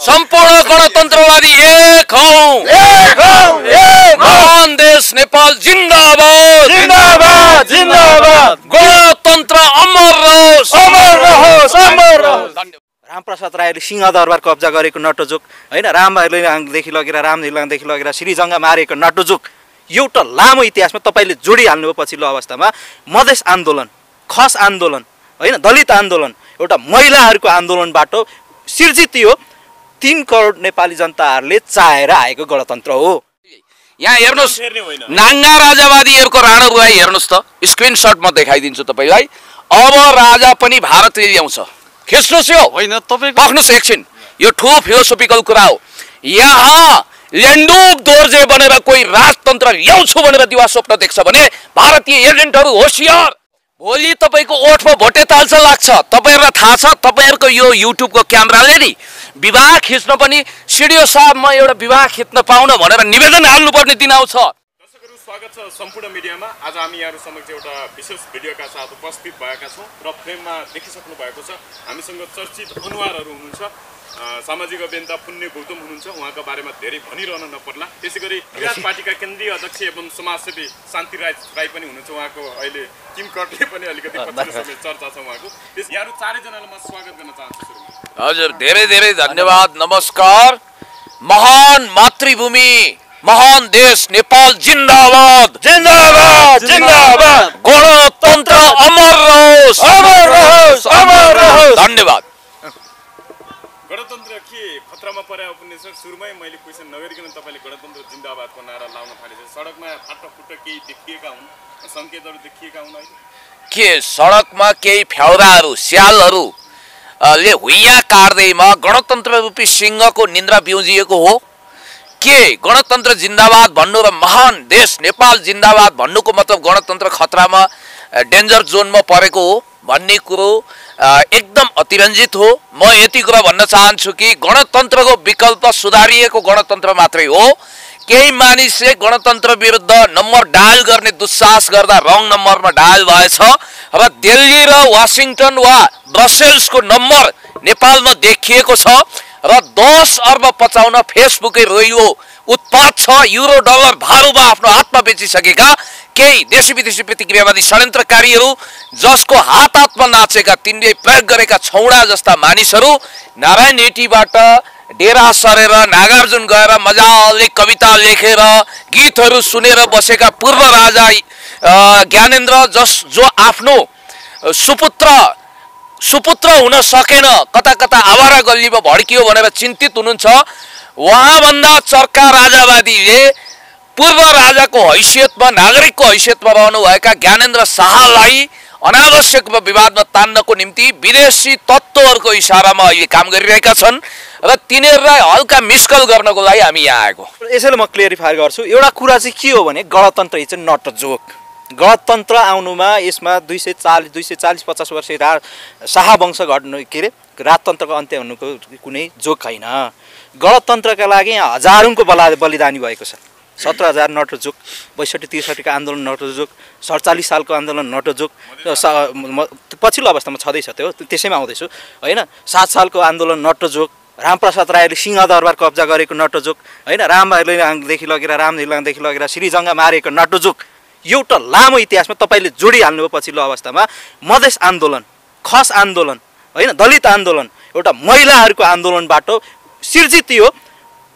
सम्पूर्ण गणतन्त्रवादी एक हौं, महान देश नेपाल जिन्दाबाद, जिन्दाबाद जिन्दाबाद, गणतन्त्र अमर रहोस्, अमर रहोस्, अमर रहोस्। रामप्रसाद रायले सिंहदरबार कब्जा गरेको नटोजुक हैन, रामदेखि लगेर रामझिलाङदेखि लगेर श्रीजङ्गा मारेको नटोजुक, एउटा लामो इतिहासमा तपाईले जोडिहाल्नुभयो पछिल्लो अवस्थामा। मधेस आन्दोलन, खस आन्दोलन हैन, दलित आन्दोलन, एउटा महिलाहरूको आन्दोलनबाट सिर्जित यो 3 करोड नेपाली जनताहरूले चाहेर आएको गणतन्त्र हो। यहाँ हेर्नुस्, नाङ्गा राजावादीहरूको राणारुवाई हेर्नुस् त, स्क्रिनशट म देखाइदिन्छु तपाईलाई। अब राजा पनि भारतले ल्याउँछ, खिच्नुस् यो होइन तपाईको पख्नुस् एकछिन, यो ठुलो फिलोसोफिकल कुरा हो। यहाँ ल्यान्डुक दोर्जे बनेर कोही राजतन्त्र ल्याउँछु भनेर दिवा स्वप्न देख्छ भने भारतीय एजेन्टहरू होशियार। भोलि तपाईको ओठमा भोटे ताल्छ लाग्छ, तपाईहरुलाई थाहा छ। तपाईहरुको यो युट्युबको क्यामेराले नि विवाह खिच्न पनि सिडियो साहब म एउटा विवाह खिच्न पाउन भनेर निवेदन हाल्नुपर्ने दिन आउँछ। दर्शकहरू स्वागत छ सम्पूर्ण मिडियामा। आज हामी यहाँहरु समक्ष एउटा विशेष भिडियोका साथ उपस्थित भएका छौं र फ्रेममा देखिसक्नु भएको छ हामीसँग चर्चित अनुहारहरू हुनुहुन्छ। सामाजिक अभियन्ता पुण्य गौतम हुनुहुन्छ, उहाँको बारेमा धेरै भनिरहन नपर्ला। त्यसैगरी विराट पार्टीका केन्द्रीय अध्यक्ष एवं समाजसेवी शान्ति राई पनि हुनुहुन्छ, उहाँको अहिले किम कटले पनि अलिकति पछिल्लो समय चर्चा छ उहाँको। त्यस यहाँहरु चारैजनालाई म स्वागत गर्न चाहन्छु सुरुमा। हजुर, धेरै धेरै धन्यवाद, नमस्कार। महान मातृभूमि, महान देश नेपाल जिन्दाबाद, जिन्दाबाद जिन्दाबाद, गणतन्त्र अमर रहोस्, अमर रहोस्, अमर रहोस्। धन्यवाद। गणतन्त्र के खतरामा पर्या उपन्यास सुरुमै मैले क्वेसन नगरिकन तपाईले गणतन्त्र जिन्दाबादको नारा लाउन थालेछ। सडकमा फाटाफुट्ट केही देखिएका हुन्, संकेतहरू देखिएका हुन् अहिले के सडकमा केही फ्याउराहरू स्यालहरू ले हुइया काट्दैमा गणतन्त्र रूपी सिंहको निन्द्रा बिउजिएको हो के? गणतन्त्र जिन्दाबाद भन्नु र महान देश नेपाल जिन्दाबाद भन्नुको मतलब गणतन्त्र खतरामा डेन्जर जोनमा परेको हो भन्ने कुरो एकदम अतिरञ्जित हो। म यति कुरा भन्न चाहन्छु कि गणतन्त्रको विकल्प सुधारिएको गणतन्त्र मात्रै हो। केही मानिसले गणतन्त्र विरुद्ध नम्बर डायल गर्ने दुस्साहस गर्दा रङ नम्बरमा डायल भएछ र दिल्ली र वाशिङटन वा ब्रसेल्सको नम्बर नेपालमा देखिएको छ र 10 अर्ब पचाउन फेसबुकै रोइयो उत्पात छ। युरो डलर भारूमा आफ्नो हातमा बेचिसकेका केही देशी विदेशी प्रतिक्रियावादी षड्यन्त्रकारीहरू जसको हात हातमा नाचेका तिनले प्रयोग गरेका छौडा जस्ता मानिसहरू नारायण हेटीबाट डेरा सरेर नागार्जुन गएर मजाले कविता लेखेर गीतहरू सुनेर बसेका पूर्व राजा ज्ञानेन्द्र जो आफ्नो सुपुत्र हुन सकेन, कता कता आवारा गल्लीमा भड्कियो भनेर चिन्तित हुनुहुन्छ। उहाँभन्दा चर्का राजावादीले पूर्व राजाको हैसियतमा नागरिकको हैसियतमा रहनुभएका ज्ञानेन्द्र शाहलाई अनावश्यक विवादमा तान्नको निम्ति विदेशी तत्त्वहरूको इशारामा अहिले काम गरिरहेका छन् र तिनीहरूलाई हल्का मिस्कल गर्नको लागि हामी यहाँ आएको। यसैले म क्लियरिफाई गर्छु, एउटा कुरा चाहिँ के हो भने गणतन्त्र चाहिँ नट जोक। गणतन्त्र आउनुमा यसमा 240-50 वर्ष शाहवंश घट्नु के अरे राजतन्त्रको अन्त्य हुनुको कुनै जोक छैन। गणतन्त्रका लागि यहाँ हजारौंको बलिदानी भएको छ। 17,000 नटोजुक, 62-63 का आन्दोलन नटोजुक, 47 सालको आन्दोलन नटोजुक, पछिल्लो अवस्थामा छँदैछ त्यो, त्यसैमा आउँदैछु हैन। 7 सालको आन्दोलन नटोजुक, रामप्रसाद रायले सिंहदरबार कब्जा गरेको नटोजुक हैन, रामदेखि लगेर रामझिलाङदेखि लगेर श्रीजङ्गा मारेको नटोजुक, एउटा लामो इतिहासमा तपाईले जोडिहाल्नुभयो पछिल्लो अवस्थामा। मधेस आन्दोलन, खस आन्दोलन हैन, दलित आन्दोलन, एउटा महिलाहरूको आन्दोलनबाट सिर्जित यो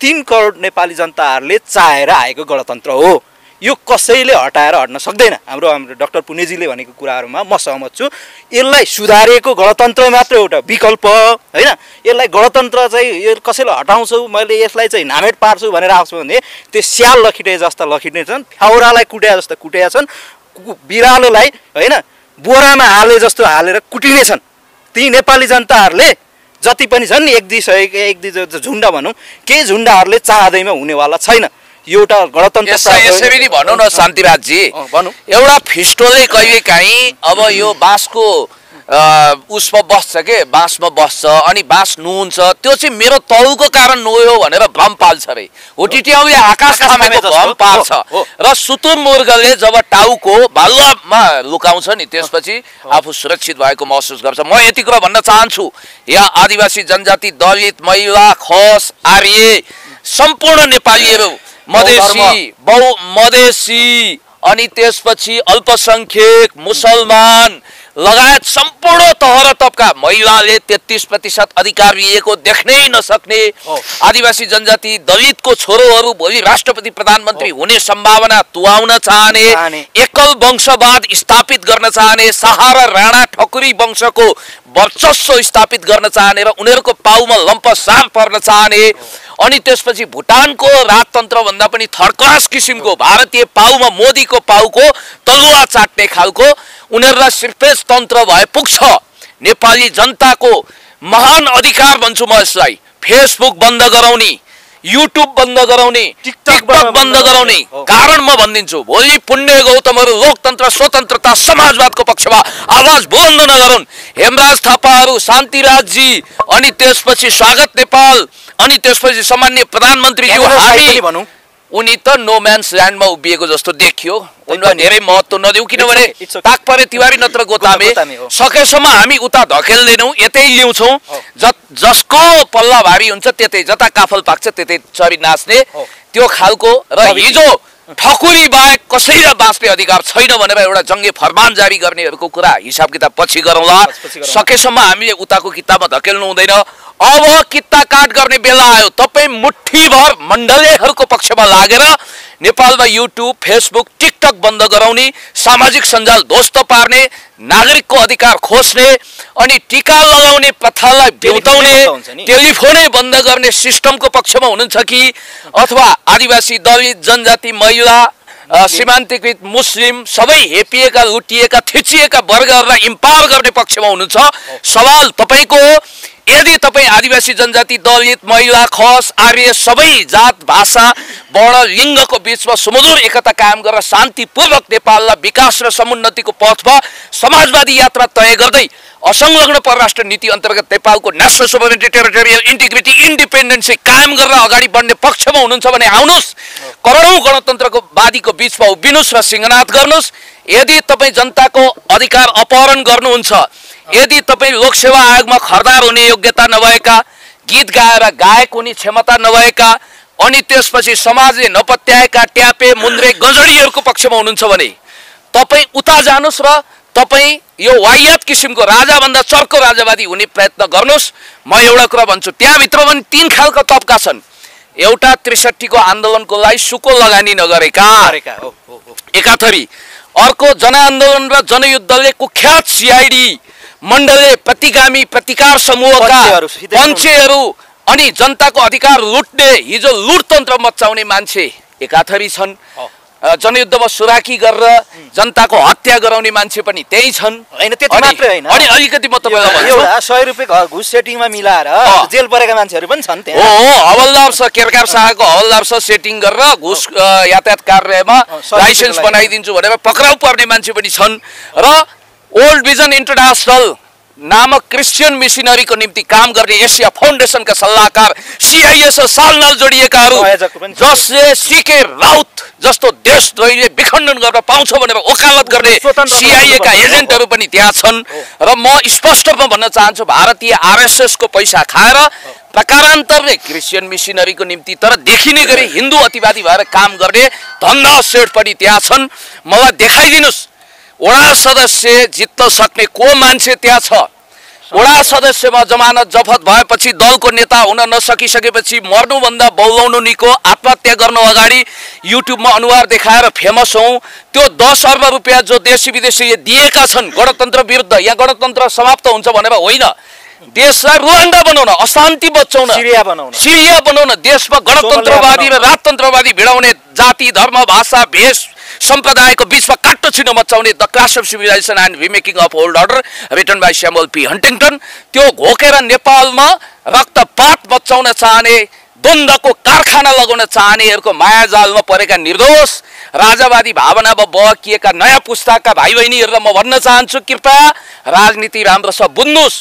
3 करोड नेपाली जनताहरूले चाहेर आएको गणतन्त्र हो। यो कसैले हटाएर हट्न सक्दैन। हाम्रो डाक्टर पुण्यजीले भनेको कुराहरुमा म सहमत छु। यसलाई सुधारेको गणतन्त्र मात्र एउटा विकल्प हैन। यसलाई गणतन्त्र चाहिँ यो कसैले हटाउँछु मैले यसलाई चाहिँ नामेट पार्छु भनेर आउँछु भने त्यो स्याल लखिटे जस्ता लखिटे छन्, फ्याउरालाई कुट्या जस्ता कुटेका छन्, बिरालोलाई हैन बोरामा हाले जस्तो हालेर कुटिने छन्। ती नेपाली जनताहरूले जति पनि छन् एक दुई झुण्ड भनौं, केही झुण्डहरूले चाहदैमा हुनेवाला छैन। एउटा गणतन्त्र यसरी नि भनौं न शान्तिराज जी, एउटा फिस्टोले कहिलेकाहीँ अब यो बाँसको उसमा बस्छ के बाँसमा बस्छ अनि बाँस नुन्छ त्यो चाहिँ मेरो तौलको कारण नुयो भनेर भ्रम पाल्छ रे हुटिट्याउले आकाश थामेको भ्रम पाल्छ र सुतुरमुर्गले जब टाउको भालुवामा लुकाउँछ नि त्यसपछि आफू सुरक्षित भएको महसुस गर्छ। म यति कुरा भन्न चाहन्छु यहाँ आदिवासी जनजाति दलित महिला खस आर्य सम्पूर्ण नेपालीहरू मधेसी अनि त्यसपछि अल्पसंख्यक मुसलमान लगायत सम्पूर्ण तह र तबका महिलाले 33% अधिकार लिएको देख्नै नसक्ने आदिवासी जनजाति दलितको छोरोहरू भोलि राष्ट्रपति प्रधानमन्त्री हुने सम्भावना तुवाउन चाहने एकल वंशवाद स्थापित गर्न चाहने शाह र राणा ठकुरी वंशको वर्चस्व स्थापित गर्न चाहने र उनीहरूको पाउमा लम्पसार पर्न चाहने अनि त्यसपछि भुटानको राजतन्त्र भन्दा पनि थर्ड क्लास किसिमको भारतीय पाउमा मोदीको पाउको तलुवा चाट्ने खालको उनीहरूलाई सिर्फेस तन्त्र भए पुग्छ। नेपाली जनताको महान अधिकार भन्छु म यसलाई। फेसबुक बन्द गराउने, युट्युब बन्द गराउने, टिकटक बन्द गराउने कारण म भनिदिन्छु। भोलि पुण्य गौतमहरू लोकतन्त्र स्वतन्त्रता समाजवादको पक्षमा आवाज बुलन्द नगरून्। हेमराज थापाहरू, शान्तिराजजी अनि त्यसपछि स्वागत नेपाल अनि त्यसपछि सामान्य प्रधानमन्त्री हामी उनी त नो म्यान्स ल्यान्डमा उभिएको जस्तो देखियो। उनलाई धेरै महत्त्व नदिऊ किनभने ताकपरे तिवारी नत्र गोतामे सकेसम्म हामी उता धकेल्दैनौँ यतै ल्याउँछौँ। जसको पल्ला भारी हुन्छ त्यतै जता काफल पाक्छ त्यतै चरी नाच्ने त्यो खालको र हिजो ठकुरी बाहेक कसैलाई बाँच्ने अधिकार छैन भनेर एउटा जङ्गे फरमान जारी गर्नेहरूको कुरा हिसाब किताब पछि गरौँला। सकेसम्म हामीले उताको किताबमा धकेल्नु हुँदैन। अब किता काट गर्ने बेला आयो। तपाईँ मुठ्ठीभर मण्डलीहरूको पक्षमा लागेर नेपालमा युट्युब फेसबुक टिकटक बन्द गराउने, सामाजिक सञ्जाल ध्वस्त पार्ने, नागरिकको अधिकार खोज्ने अनि टिका लगाउने प्रथालाई बिउताउने, टेलिफोनै बन्द गर्ने सिस्टमको पक्षमा हुनुहुन्छ कि अथवा आदिवासी दलित जनजाति महिला सीमान्तकृत मुस्लिम सबै हेपिएका लुटिएका थिचिएका वर्गहरूलाई इम्पावर गर्ने पक्षमा हुनुहुन्छ? सवाल तपाईँको हो। यदि तपाईँ आदिवासी जनजाति दलित महिला खस आर्य सबै जात भाषा वर्ण लिङ्गको बीचमा सुमधुर एकता कायम गरेर शान्तिपूर्वक नेपाललाई विकास र समुन्नतिको पथमा समाजवादी यात्रा तय गर्दै असंलग्न परराष्ट्र नीति अन्तर्गत नेपालको national sovereignty territorial integrity independency कायम गरेर अगाडि बढ्ने पक्षमा हुनुहुन्छ भने आउनुहोस्, करोडौँ गणतन्त्रको वादीको बीचमा उभिनुहोस् र सिंहनाद गर्नुहोस्। यदि तपाईँ जनताको अधिकार अपहरण गर्नुहुन्छ, यदि तपाईँ लोकसेवा आयोगमा खर्दार हुने योग्यता नभएका, गीत गाएर गायक हुने क्षमता नभएका अनि त्यसपछि समाजले नपत्याएका ट्यापे मुन्द्रे गजडीहरूको पक्षमा हुनुहुन्छ भने तपाईँ उता जानुहोस् र तपाईँ यो वाहियात किसिमको राजाभन्दा चर्को राजावादी हुने प्रयत्न गर्नुहोस्। म एउटा कुरा भन्छु, त्यहाँभित्र पनि 3 खालका तबका छन्। एउटा 63 को आन्दोलनको लागि सुको लगानी नगरेका एकाथरी, अर्को जनआन्दोलन र जनयुद्धले कुख्यात सिआइडी मण्डलले प्रतिगामी प्रतिकार समूहका पञ्चेहरू अनि जनताको अधिकार लुट्ने हिजो लुटतन्त्र मचाउने मान्छे एकाथरी छन्। जनयुद्धमा सुराकी गरेर जनताको हत्या गराउने मान्छे पनि त्यही छन्। हैन त्यति मात्रै हैन, अनि अलिकति म तपाईलाई भन्छु, एउटा 100 रुपैयाँ घुस सेटिङमा मिलाएर जेल परेका मान्छेहरू पनि छन् त्यहाँ। हो, हवलदार छ, केरकार शाहको हवलदार छ, सेटिङ गरेर घुस यातायात कार्यालयमा लाइसेन्स बनाइदिन्छु भनेर पक्राउ पर्ने मान्छे पनि छन्। र ओल्ड भिजन इन्टरनेसनल नामक क्रिस्चियन मिसनरीको निम्ति काम गर्ने एसिया फाउन्डेसनका सल्लाहकार सिआइएस सालनाल जोडिएकाहरू जसले सीके राउत जस्तो देशद्रोहीले विखण्डन गर्न पाउँछ भनेर वकालत गर्ने सिआइएका एजेन्टहरू पनि त्यहाँ छन्। र म स्पष्टमा भन्न चाहन्छु, भारतीय आरएसएस को पैसा खाएर प्रकारान्तरले क्रिस्चियन मिसनरीको निम्ति तर देखिने गरी हिन्दू अतिवादी भएर काम गर्ने धन्दा सेठ पनि त्यहाँ छन्। मलाई देखाइदिनुस् वडा सदस्य जित्न सक्ने को मान्छे त्यहाँ छ? वडा सदस्यमा जमानत जफत भएपछि दलको नेता हुन नसकिसकेपछि मर्नुभन्दा बौलाउनु निको, आत्महत्या गर्नु अगाडि युट्युबमा अनुहार देखाएर फेमस हौँ। त्यो 10 अर्ब रुपियाँ जो देशी विदेशीले दिएका छन् गणतन्त्र विरुद्ध, यहाँ गणतन्त्र समाप्त हुन्छ भनेर होइन, देशलाई रुवान्डा बनाउन, अशान्ति बचाउन, सिरिया बनाउन, देशमा गणतन्त्रवादी र राजतन्त्रवादी भिडाउने जाति धर्म भाषा भेष सम्प्रदायको बीचमा काट्टो छिनो मचाउने the clash of civilisation and remaking of old order written by Samuel P Huntington, त्यो घोकेर नेपालमा रक्तपात मचाउन चाहने, द्वन्द्वको कारखाना लगाउन चाहनेहरूको मायाजालमा परेका निर्दोष राजावादी भावनामा बहकिएका नयाँ पुस्ताका भाइ बहिनीहरूलाई म भन्न चाहन्छु, कृपया राजनीति राम्रो छ बुझ्नुहोस्।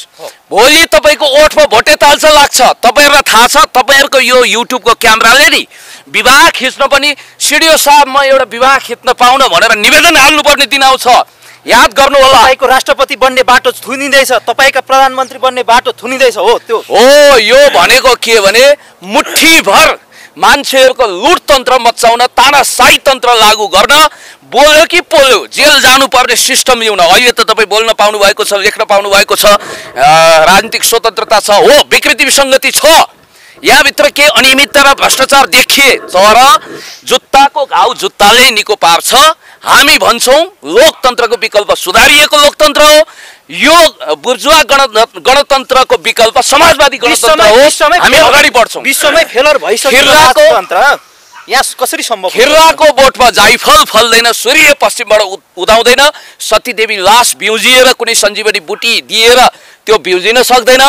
भोलि तपाईँको ओठमा भोटे ताल्छ लाग्छ, तपाईँहरूलाई थाहा छ। तपाईँहरूको यो युट्युबको क्यामेराले नि विवाह खिच्न पनि सिडिओ साहब म एउटा विवाह खिच्न पाउन भनेर निवेदन हाल्नुपर्ने दिन आउँछ। याद गर्नु होला, तपाईँको राष्ट्रपति बन्ने बाटो थुनिँदैछ, तपाईँका प्रधानमन्त्री बन्ने बाटो थुनिँदैछ। हो त्यो हो, यो भनेको के भने मुठ्ठीभर मान्छेहरूको लुटतन्त्र मचाउन, तानाशाही तन्त्र लागू गर्न बोल्यो कि पोल्यो, जेल जानुपर्ने सिस्टम ल्याउन। अहिले त तपाईँ बोल्न पाउनु भएको छ, लेख्न पाउनु भएको छ, राजनीतिक स्वतन्त्रता छ, हो विकृति विसङ्गति छ, यहाँभित्र के अनियमितता र भ्रष्टाचार देखिए, तर जुत्ताको घाउ जुत्ताले निको पार्छ। हामी भन्छौँ लोकतन्त्रको विकल्प सुधारिएको लोकतन्त्र हो, यो बुर्जुवा गणतन्त्रको विकल्प समाजवादी गणतन्त्र हो। हामी अगाडि बढ्छौँ। विश्वमै फेलर भइसकेको राजतन्त्र यहाँ कसरी सम्भव? खिर्राको बोटमा जाइफल फल्दैन, सूर्य पश्चिमबाट उदाउँदैन, सतीदेवी लास बिउजिएर कुनै सञ्जीवनी बुटी दिएर त्यो बिउजिन सक्दैन।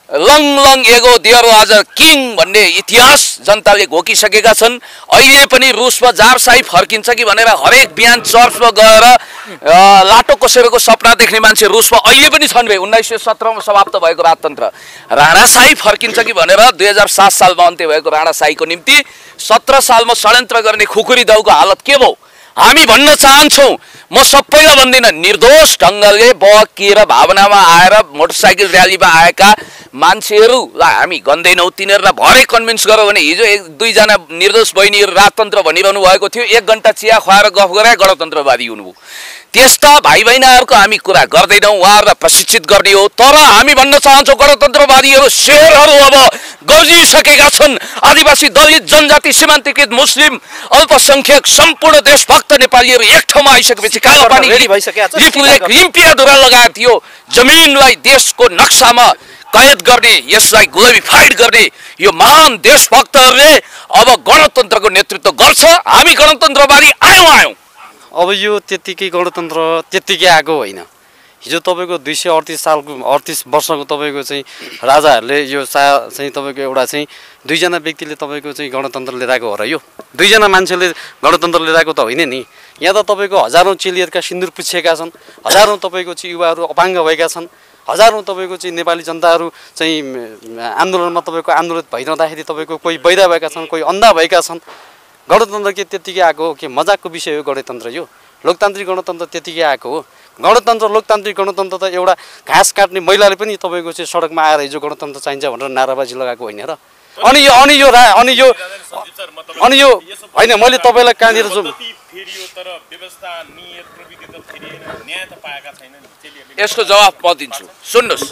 Long long ago there was a king भन्ने इतिहास जनताले घोकिसकेका छन्। अहिले पनि रुसमा जारसाई फर्किन्छ कि भनेर हरेक बिहान चर्चमा गएर लाटो कोसेरोको सपना देख्ने मान्छे रुसमा अहिले पनि छन्। 1917मा समाप्त भएको राजतन्त्र राणाशाही फर्किन्छ कि भनेर 2007 सालमा अन्त्य भएको राणाशाहीको निम्ति 17 सालमा षड्यन्त्र गर्ने खुकुरी दाउको हालत के भयो? हामी भन्न चाहन्छौँ, म सबैलाई भन्दिनँ, निर्दोष ढङ्गले बहकिएर भावनामा आएर मोटरसाइकल र्यालीमा आएका मान्छेहरूलाई हामी गन्दैनौँ। तिनीहरूलाई भरे कन्भिन्स गरौँ भने हिजो 1-2 जना निर्दोष बहिनीहरू राजतन्त्र भनिरहनु भएको थियो, 1 घन्टा चिया खुवाएर गफ गरे गणतन्त्रवादी हुनुभयो। त्यस्ता भाइ बहिनीहरूको हामी कुरा गर्दैनौँ, उहाँहरूलाई प्रशिक्षित गर्ने हो। तर हामी भन्न चाहन्छौँ गणतन्त्रवादीहरू शेरहरू अब गर्जिसकेका छन्। आदिवासी, दलित, जनजाति, सीमान्तकृत, मुस्लिम, अल्पसङ्ख्यक सम्पूर्ण देशभक्त नेपालीहरू एक ठाउँमा आइसकेपछि कालापानी लिम्पियाधुरा लगायत यो जमिनलाई देशको नक्सामा कैद गर्ने, यसलाई ग्लोरिफाइड गर्ने यो महान देशभक्तहरूले अब गणतन्त्रको नेतृत्व गर्छ। हामी गणतन्त्रवादी आयौँ। अब यो त्यत्तिकै गणतन्त्र त्यत्तिकै आएको होइन। हिजो तपाईँको 238 वर्षको तपाईँको चाहिँ राजाहरूले यो चाहिँ तपाईँको एउटा चाहिँ 2 जना व्यक्तिले तपाईँको चाहिँ गणतन्त्र लिएर आएको हो र यो 2 जना मान्छेले गणतन्त्र लिएर आएको त होइन नि। यहाँ त तपाईँको हजारौँ चेलीहरूका सिन्दुर पुछेका छन्, हजारौँ तपाईँको चाहिँ युवाहरू अपाङ्ग भएका छन्, हजारौँ तपाईँको चाहिँ नेपाली जनताहरू चाहिँ आन्दोलनमा तपाईँको आन्दोलित भइरहँदाखेरि तपाईँको कोही बैदा भएका छन्, कोही अन्धा भएका छन्। गणतन्त्र के त्यत्तिकै आएको हो कि मजाकको विषय हो गणतन्त्र? यो लोकतान्त्रिक गणतन्त्र त्यत्तिकै आएको हो। गणतन्त्र लोकतान्त्रिक गणतन्त्र त एउटा घाँस काट्ने महिलाले पनि तपाईँको चाहिँ सडकमा आएर हिजो गणतन्त्र चाहिन्छ भनेर नाराबाजी लगाएको होइन र? अनि यो होइन, मैले तपाईँलाई कहाँनिर यसको जवाफ म दिन्छु, सुन्नुहोस्।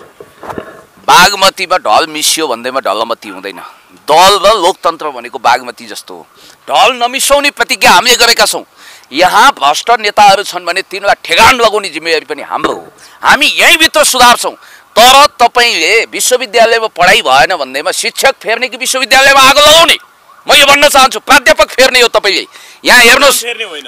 बागमतीमा ढल मिसियो भन्दैमा ढलमती हुँदैन। दल र लोकतन्त्र भनेको बागमती जस्तो हो। ढल नमिसाउने प्रतिज्ञा हामीले गरेका छौँ। यहाँ भ्रष्ट नेताहरू छन् भने तिनीहरूलाई ठेगान लगाउने जिम्मेवारी पनि हाम्रो हो। हामी यहीँभित्र सुधार्छौँ। तर तपाईँले विश्वविद्यालयमा पढाइ भएन भन्दैमा शिक्षक फेर्ने कि विश्वविद्यालयमा आगो लगाउने? म यो भन्न चाहन्छु, प्राध्यापक फेर्ने हो तपाईँले। यहाँ हेर्नुहोस्,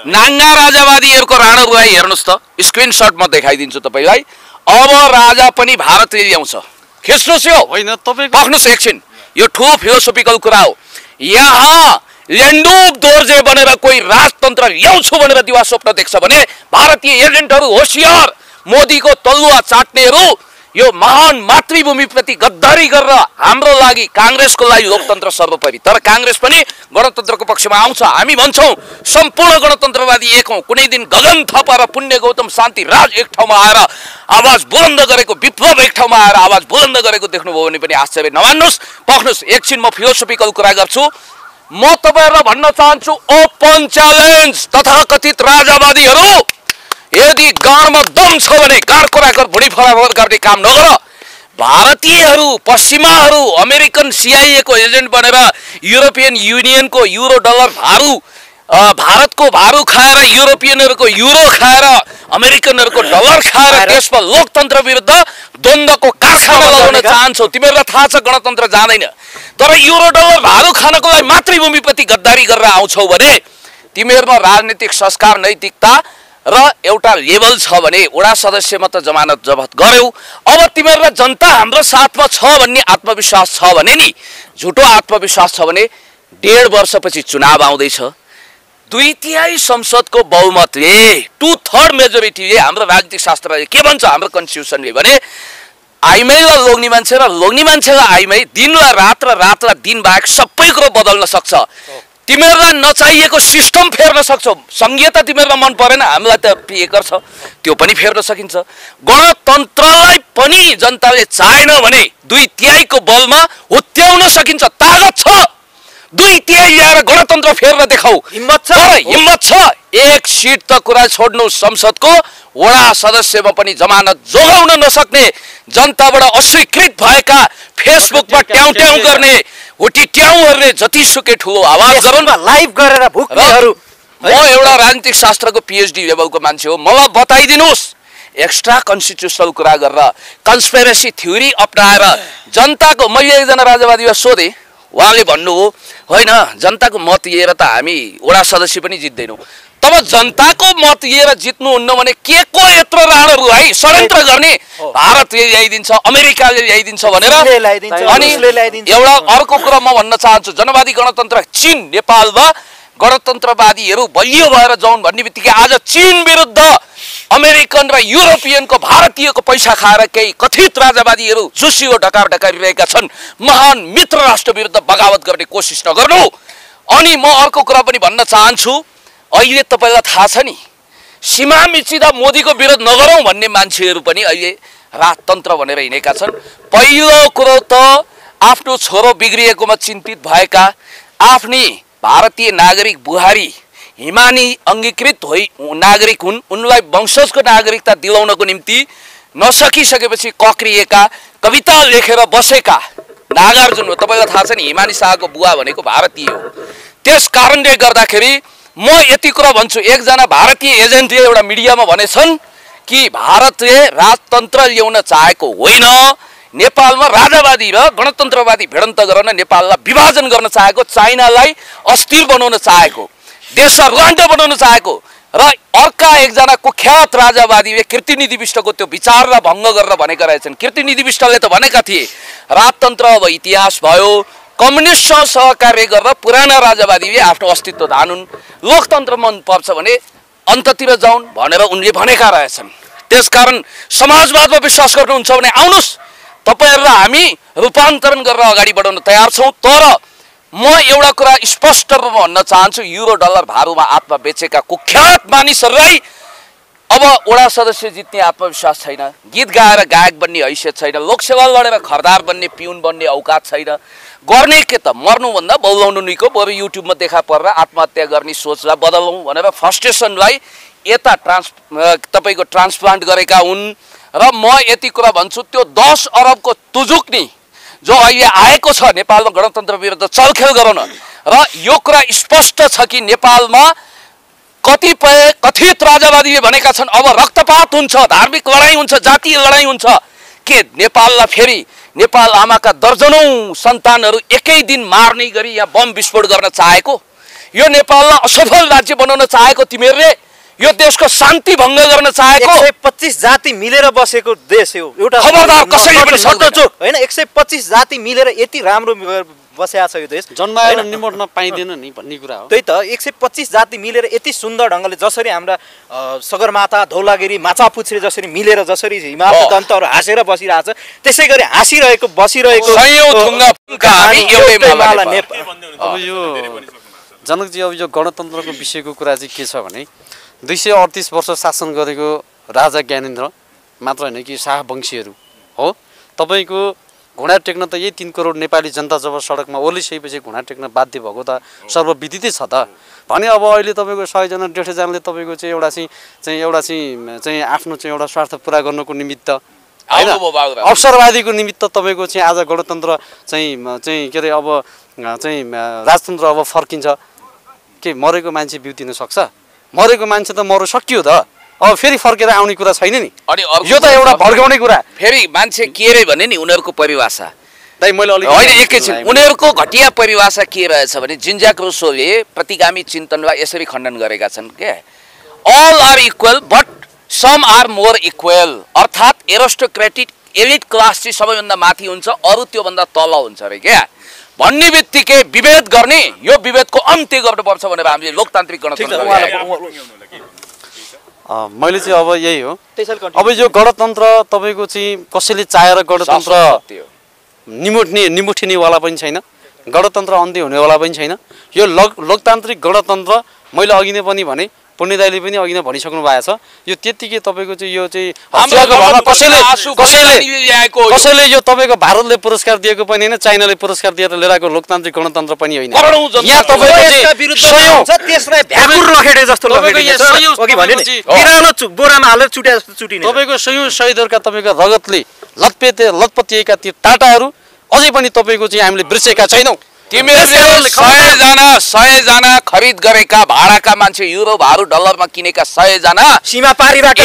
नाङ्गा राजावादीहरूको राणारुवाई हेर्नुहोस् त, स्क्रिनसट म देखाइदिन्छु तपाईँलाई। अब राजा पनि भारतले ल्याउँछ, खिच्नुहोस् यो होइन। तपाईँ पख्नुहोस् एकछिन, यो ठुलो फिलोसोफिकल कुरा हो। यहाँ लेन्डुप दोर्जे बनेर कोही राजतन्त्र ल्याउँछु भनेर दिवा स्वप्न देख्छ भने भारतीय एजेन्टहरू होसियार, मोदीको तलुवा चाट्नेहरू यो महान मातृभूमिप्रति गद्दारी गरेर हाम्रो लागि, काङ्ग्रेसको लागि लोकतन्त्र सर्वोपरि। तर काङ्ग्रेस पनि गणतन्त्रको पक्षमा आउँछ। हामी भन्छौँ सम्पूर्ण गणतन्त्रवादी एक हौँ। कुनै दिन गगन थापा र पुण्य गौतम शान्ति राज एक ठाउँमा आएर आवाज बुलन्द गरेको, विप्लव एक ठाउँमा आएर आवाज बुलन्द गरेको देख्नुभयो भने पनि आश्चर्य नमान्नुहोस्। पख्नुहोस् एकछिन, म फिलोसोफिकल कुरा गर्छु। म तपाईँहरूलाई भन्न चाहन्छु, ओपन च्यालेन्ज तथाकथित राजावादीहरू, यदि गाडमा दम छ भने गाडको राखेर भुँडी फराफर गर्ने काम नगर। भारतीयहरू, पश्चिमाहरू अमेरिकन CIA को एजेन्ट बनेर युरोपियन युनियनको युरो डलर भारू, भारतको भारू खाएर, युरोपियनहरूको युरो खाएर, अमेरिकनहरूको डलर खाएर देशमा लोकतन्त्र विरुद्ध द्वन्द्वको कारखाना लगाउन चाहन्छौ। तिमीहरूलाई थाहा छ गणतन्त्र जाँदैन। तर युरो डलर भारू खानको लागि मातृभूमिप्रति गद्दारी गरेर आउँछौ भने तिमीहरूमा राजनीतिक संस्कार, नैतिकता र एउटा लेभल छ भने वडा सदस्यमा त जमानत जफत गर्यौ। अब तिमीहरूलाई जनता हाम्रो साथमा छ भन्ने आत्मविश्वास छ भने नि, झुटो आत्मविश्वास छ भने 1.5 वर्षपछि चुनाव आउँदैछ। 2/3 संसदको बहुमतले 2/3 मेजोरिटीले हाम्रो राजनीतिक शास्त्रले के भन्छ हाम्रो कन्स्टिट्युसनले भने आइमै र लोग्ने मान्छे र लोग्ने मान्छेलाई आइमै दिन र रातलाई दिन बाहेक सबै कुरो बदल्न सक्छ तिमीहरूलाई नचाहिएको सिस्टम फेर्न सक्छौ संघीयता तिमीहरूलाई मन परेन हामीलाई त प्रियकर छ त्यो पनि फेर्न सकिन्छ गणतन्त्रलाई पनि जनताले चाहेन भने 2/3 को बलमा हुत्याउन सकिन्छ तागत छ 2/3 ल्याएर गणतन्त्र फेर्न देखाऊ हिम्मत छ एक सिट त कुरा छोड्नु संसदको वडा सदस्यमा पनि जमानत जोगाउन नसक्ने जनताबाट अस्वीकृत भएका फेसबुकमा ट्याउ ट्याउ गर्ने हुटी ट्याउहरूले जतिसुकै ठुलो आवाज गरून् लाइभ गरेर भुक्नेहरू म एउटा राजनीतिक शास्त्रको पीएचडी लेभलको मान्छे हो मलाई बताइदिनुस् एक्स्ट्रा कन्स्टिट्युसनल कुरा गरेर कन्स्पिरेसी थ्योरी अपनाएर जनताको मैले एकजना राजावादीलाई सोधेँ उहाँले भन्नुभयो होइन जनताको मत लिएर त हामी वडा सदस्य पनि जित्दैनौँ तब जनताको मत लिएर जित्नुहुन्न भने के को यत्रो राणहरू है षड्यन्त्र गर्ने भारतले ल्याइदिन्छ अमेरिकाले ल्याइदिन्छ भनेर अनि एउटा अर्को कुरा म भन्न चाहन्छु जनवादी गणतन्त्र चीन नेपालमा गणतन्त्रवादीहरू बलियो भएर जाउन् भन्ने बित्तिकै आज चीन विरुद्ध अमेरिकन र युरोपियनको भारतीयको पैसा खाएर केही कथित राजावादीहरू जुसियो ढकार ढकारिरहेका छन् महान मित्र राष्ट्र विरुद्ध बगावत गर्ने कोसिस नगर्नु अनि म अर्को कुरा पनि भन्न चाहन्छु अहिले तपाईलाई थाहा छ नि सीमा मिचिदा मोदीको विरोध नगरौँ भन्ने मान्छेहरू पनि अहिले राजतन्त्र भनेर हिँडेका छन् पहिलो कुरो त आफ्नो छोरो बिग्रिएकोमा चिन्तित भएका आफ्नी भारतीय नागरिक बुहारी हिमानी अंगीकृत नागरिक हुन् उनलाई वंशजको नागरिकता दिलाउनको निम्ति नसकिसकेपछि कक्रिएका कविता लेखेर बसेका नागार्जुन हो तपाईलाई थाहा छ नि हिमानी शाहको बुवा भनेको भारतीय हो त्यस कारणले गर्दाखेरि म यति कुरा भन्छु एकजना भारतीय एजेन्टले एउटा मिडियामा भनेछन् कि भारतले राजतन्त्र ल्याउन चाहेको होइन नेपालमा राजावादी र गणतन्त्रवादी भिडन्त गरेर नेपाललाई विभाजन गर्न चाहेको चाइनालाई अस्थिर बनाउन चाहेको देशलाई रुवान्डा बनाउन चाहेको र अर्का एकजना कुख्यात राजावादीले कीर्तिनिधि विष्टको त्यो विचारलाई भङ्ग गरेर भनेका रहेछन् कीर्तिनिधि विष्टले त भनेका थिए राजतन्त्र अब इतिहास भयो कम्युनिस्टसँग सहकार्य गरेर पुराना राजावादीले आफ्नो अस्तित्व धानुन् लोकतन्त्र मन पर्छ भने अन्ततिर जाउन् भनेर उनले भनेका रहेछन् त्यसकारण समाजवादमा विश्वास गर्नुहुन्छ भने आउनुस् तपाईहरुलाई हामी रूपान्तरण गरेर अगाडि बढाउन तयार छौं तर म एउटा कुरा स्पष्ट रूपमा भन्न चाहन्छु युरो डलर भारूमा आत्मा बेचेका कुख्यात मानिसहरुलाई अब वडा सदस्य जित्ने आत्मविश्वास छैन गीत गाएर गायक बन्ने हैसियत छैन लोकसेवा लडेर खरदार बन्ने पिउन बन्ने औकात छैन गर्ने के त मर्नु भन्दा बौलाउनु निको बरु युट्युबमा देखा परेर आत्महत्या गर्ने सोचलाई बदलौं भनेर फ्रस्ट्रेसनलाई यता तपाईको ट्रान्सप्लान्ट गरेका हुन् र म यति कुरा भन्छु त्यो 10 अरबको तुजुक्नी जो अहिले आएको छ नेपालमा गणतन्त्र विरुद्ध चलखेल गराउन र यो कुरा स्पष्ट छ कि नेपालमा कतिपय कथित राजावादीले भनेका छन् अब रक्तपात हुन्छ धार्मिक लडाई हुन्छ जातीय लडाई हुन्छ के नेपाललाई फेरि नेपाल आमाका दर्जनौं सन्तानहरू एकै दिन मार्ने गरी यहाँ बम विस्फोट गर्न चाहेको यो नेपाललाई असफल राज्य बनाउन चाहेको तिमीहरूले यो देशको शान्ति भङ्ग गर्न चाहेको 125 जाति मिलेर बसेको देश हो एउटा खबरदार कसैले पनि सट्टचोक हैन 125 जाति मिलेर यति राम्रो बसेको छ यो देश जन्माएर निमोड्न पाइदैन नि भन्ने कुरा हो त्यही त 125 जाति मिलेर यति सुन्दर ढंगले जसरी हाम्रा सगरमाथा धौलागिरी माछापुच्छ्रे जसरी मिलेर जसरी हिमालको दन्तहरू हाँसेर बसिरहेछ त्यसैगरी हाँसिरहेको बसिरहेको सयौं थुङ्गा फुङ्का हामी एउटै माला अब यो जनकजी अब यो गणतन्त्रको विषयको कुरा चाहिँ के छ भने 238 वर्ष शासन गरेको राजा ज्ञानेन्द्र मात्र हैन कि शाहवंशीहरू हो तपाईको घुँडा टेक्न त यही 3 करोड नेपाली जनता जब सडकमा ओर्लिसकेपछि घुँडा टेक्न बाध्य भएको त सर्वविदितै छ त भने अब अहिले तपाईको 100 जना 150 जनाले तपाईको चाहिँ आफ्नो चाहिँ एउटा स्वार्थ पूरा गर्नको निमित्त हैन अवसरवादीको निमित्त तपाईको चाहिँ आज गणतन्त्र चाहिँ के रे अब चाहिँ राजतन्त्र अब फर्किन्छ के मरेको मान्छे बिउतिन सक्छ मरेको मान्छे त मरो सकियो त अब फेरि फर्केर आउने कुरा छैन नि अनि यो त एउटा भड्काउने कुरा फेरि मान्छे के रे भने नि उनीहरुको परिभाषा दाइ मैले अलि हैन एकैछिन उनीहरुको घटिया परिभाषा के रहेछ भने जिन्ज्याक रुसोले प्रतिगामी चिन्तनलाई यसरी खण्डन गरेका छन् के all are equal but some are more equal अर्थात एरिस्टोक्रेटिक एलिट क्लास चाहिँ सबैभन्दा माथि हुन्छ अरु त्यो भन्दा तल हुन्छ रे के भन्ने बित्तिकै विभेद गर्ने, यो विभेदको अन्त्य गर्नुपर्छ भनेर हामीले लोकतान्त्रिक गणतन्त्र मैले चाहिँ अब यही हो। अब यो गणतन्त्र तपाईँको चाहिँ कसैले चाहेर गणतन्त्र निमुठिनेवाला पनि छैन, गणतन्त्र अन्त्य हुनेवाला पनि छैन। यो लोकतान्त्रिक गणतन्त्र मैले अघि नै पनि भने, पुण्यदायले पनि अघि नै भनिसक्नु भएको छ, यो त्यत्तिकै तपाईँको चाहिँ यो चाहिँ कसैले यो तपाईँको भारतले पुरस्कार दिएको पनि होइन, चाइनाले पुरस्कार दिएर लिएर आएको लोकतान्त्रिक गणतन्त्र पनि होइन। यहाँ तपाईँको सयौँ शहीदहरूका तपाईँको रगतले लतपतिएका ती टाटाहरू अझै पनि तपाईँको चाहिँ हामीले बिर्सेका छैनौँ। तिमीहरूले 100 जना खरिद गरेका भाडाका मान्छे युरोहरू डलरमा किनेका 100 जना सीमा पारीबाट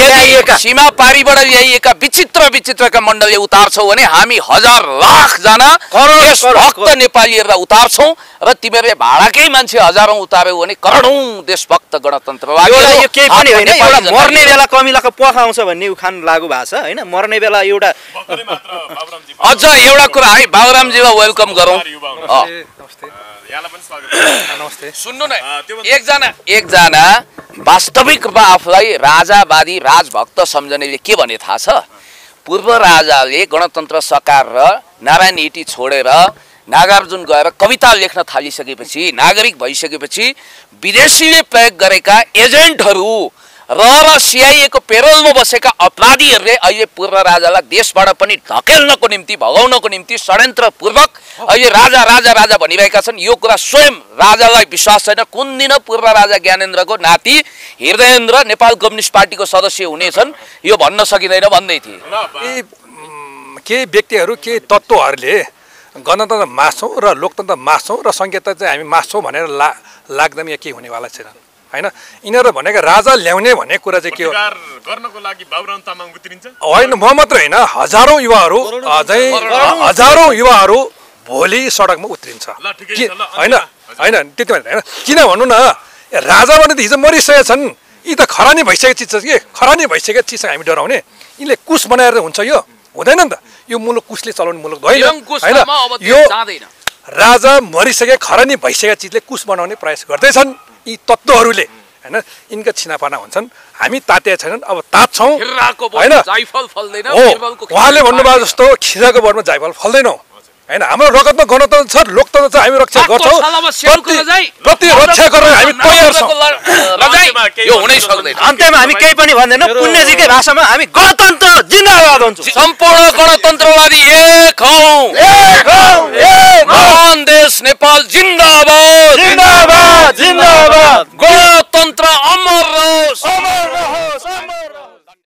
ल्याइएका विचित्रका मण्डलले उतार्छौ भने हामी 1000 लाख जना देशभक्त नेपालीहरूलाई उतार्छौँ र तिमीहरूले भाडाकै मान्छे हजारौं उतार्यौ भने करोडौं देशभक्त गणतन्त्र लाग्यो। यो केही पनि होइन, एउटा मर्ने बेला कमिलाको पख आउँछ भन्ने उखान लागू भएको छ हैन। मर्ने बेला एउटा अझ एउटा कुरा है, बाबुरामजीलाई वेलकम गरौँ। सुन्नु न, एकजना वास्तविक रूपमा आफूलाई राजावादी राजभक्त सम्झनेले के भने थाहा छ? पूर्व राजाले गणतन्त्र सकाएर नारायण हिटी छोडेर नागार्जुन गएर कविता लेख्न थालिसकेपछि, नागरिक भइसकेपछि विदेशीले प्रयोग गरेका एजेन्टहरू र सिआइएको पेरोलमा बसेका अपराधीहरूले अहिले पूर्व राजालाई देशबाट पनि धकेल्नको निम्ति, भगाउनको निम्ति षड्यन्त्रपूर्वक अहिले राजा राजा राजा भनिरहेका छन्। यो कुरा स्वयं राजालाई विश्वास छैन। कुन दिन पूर्व राजा ज्ञानेन्द्रको नाति हृदयेन्द्र नेपाल कम्युनिस्ट पार्टीको सदस्य हुनेछन् यो भन्न सकिँदैन भन्दै थिए। केही व्यक्तिहरू, केही तत्त्वहरूले गणतन्त्र मास्छौँ र लोकतन्त्र मास्छौँ र संहिता चाहिँ हामी मास्छौँ भनेर लाग्दैन, या केही हुनेवाला छैन हैन। यिनीहरू भनेको राजा ल्याउने भन्ने कुरा चाहिँ के हो? गर्नको लागि बाबुराम तामाङ उत्रिन्छ होइन, म मात्र होइन, हजारौं युवाहरू भोलि सडकमा उत्रिन्छ होइन होइन। त्यति भने होइन, किन भन्नु न, राजा भने त हिजो मरिसकेका छन्, यी त खरानी भइसकेको चिज छ कि खरानी भइसकेको चिजसँग हामी डराउने? यिनले कुश बनाएर हुन्छ? यो हुँदैन नि त। यो मुलुक कुशले चलाउने मुलुक होइन होइन। यो राजा मरिसके खरानी भइसकेका चिजले कुश बनाउने प्रयास गर्दैछन् यी तत्त्वहरूले हैन। यिनका छिनाफाना हुन्छन्, हामी तातेका छैनन्, अब तात्छौँ हैन। उहाँले भन्नुभयो जस्तो खिराको बोटमा जाइफल फल्दैनौ हैन। हाम्रो रगतमा गणतन्त्र छ, लोकतन्त्र छ, हामी रक्षा गर्छौँ, प्रति रक्षा गर्न हामी तयार छौँ। यो हुनै सक्दैन। अन्त्यमा हामी केही पनि भन्दैनौँ, पुण्यजीकै भाषामा हामी गणतन्त्र जिन्दाबाद भन्छौँ। सम्पूर्ण गणतन्त्रवादी एक हौं, महान देश नेपाल जिन्दाबाद, जिन्दाबाद जिन्दाबाद।